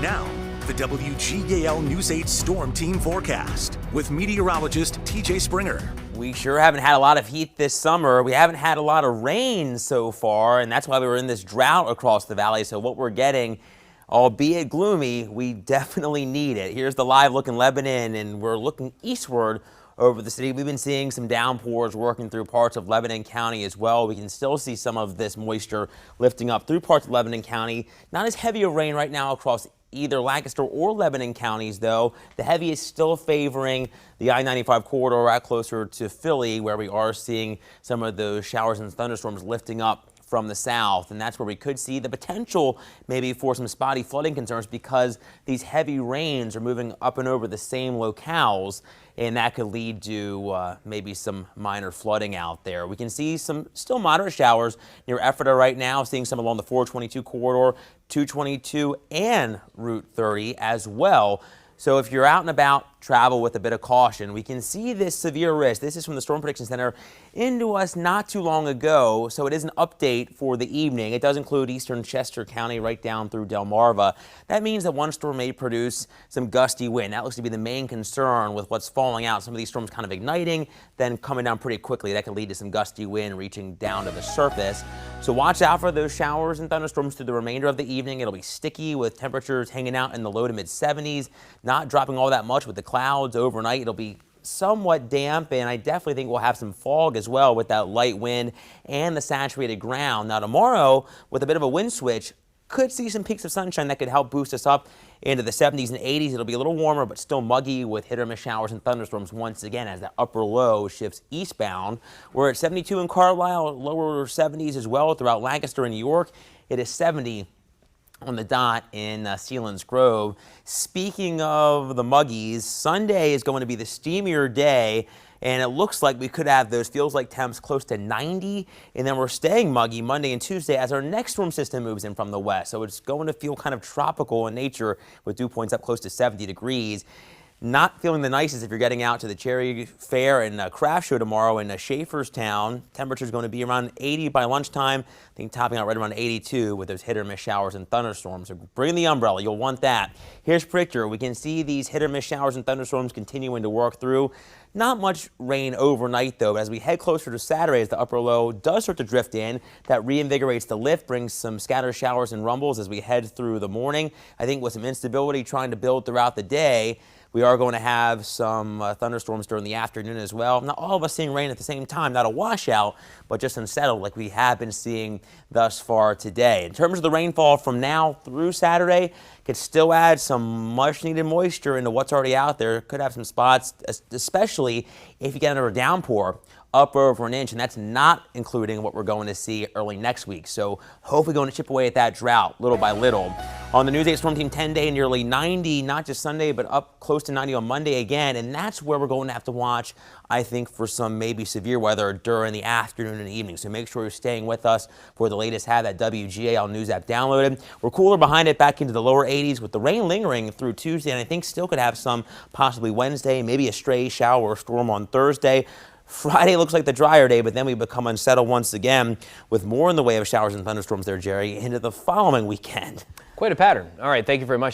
Now, the WGAL News 8 Storm Team forecast with meteorologist TJ Springer. We sure haven't had a lot of heat this summer. We haven't had a lot of rain so far, and that's why we were in this drought across the valley. So what we're getting, albeit gloomy, we definitely need it. Here's the live look in Lebanon, and we're looking eastward over the city. We've been seeing some downpours working through parts of Lebanon County as well. We can still see some of this moisture lifting up through parts of Lebanon County. Not as heavy a rain right now across either Lancaster or Lebanon counties, though. The heavy is still favoring the I-95 corridor right closer to Philly, where we are seeing some of those showers and thunderstorms lifting up from the south, and that's where we could see the potential maybe for some spotty flooding concerns because these heavy rains are moving up and over the same locales, and that could lead to maybe some minor flooding out there. We can see some still moderate showers near Ephrata right now, seeing some along the 422 corridor, 222 and Route 30 as well. So if you're out and about, travel with a bit of caution. We can see this severe risk. This is from the Storm Prediction Center into us not too long ago. So it is an update for the evening. It does include eastern Chester County right down through Delmarva. That means that one storm may produce some gusty wind. That looks to be the main concern with what's falling out. Some of these storms kind of igniting, then coming down pretty quickly. That could lead to some gusty wind reaching down to the surface. So watch out for those showers and thunderstorms through the remainder of the evening. It'll be sticky with temperatures hanging out in the low to mid 70s, not dropping all that much with the clouds overnight. It'll be somewhat damp, and I definitely think we'll have some fog as well with that light wind and the saturated ground. Now tomorrow, with a bit of a wind switch, could see some peaks of sunshine that could help boost us up into the 70s and 80s. It'll be a little warmer, but still muggy with hit or miss showers and thunderstorms once again as that upper low shifts eastbound. We're at 72 in Carlisle, lower 70s as well throughout Lancaster and New York. It is 70 on the dot in Sealands Grove. Speaking of the muggies, Sunday is going to be the steamier day, and it looks like we could have those feels like temps close to 90, and then we're staying muggy Monday and Tuesday as our next storm system moves in from the west. So it's going to feel kind of tropical in nature with dew points up close to 70 degrees. Not feeling the nicest if you're getting out to the Cherry Fair and Craft Show tomorrow in Schaeferstown. Temperature's going to be around 80 by lunchtime. I think topping out right around 82 with those hit or miss showers and thunderstorms. So bring the umbrella. You'll want that. Here's Pritchard. We can see these hit or miss showers and thunderstorms continuing to work through. Not much rain overnight, though. As we head closer to Saturday, as the upper low does start to drift in, that reinvigorates the lift, brings some scattered showers and rumbles as we head through the morning. I think with some instability trying to build throughout the day, we are going to have some thunderstorms during the afternoon as well. Not all of us seeing rain at the same time, not a washout, but just unsettled like we have been seeing thus far today. In terms of the rainfall from now through Saturday, could still add some much needed moisture into what's already out there. Could have some spots, especially if you get another downpour up over an inch, and that's not including what we're going to see early next week. So hopefully going to chip away at that drought little by little. On the News 8 Storm Team 10-day, nearly 90, not just Sunday, but up close to 90 on Monday again, and that's where we're going to have to watch, I think, for some maybe severe weather during the afternoon and evening. So make sure you're staying with us for the latest. Have that WGAL News app downloaded. We're cooler behind it, back into the lower 80s with the rain lingering through Tuesday, and I think still could have some possibly Wednesday, maybe a stray shower or storm on Thursday. Friday looks like the drier day, but then we become unsettled once again with more in the way of showers and thunderstorms there, Jerry, into the following weekend. Quite a pattern. All right, thank you very much.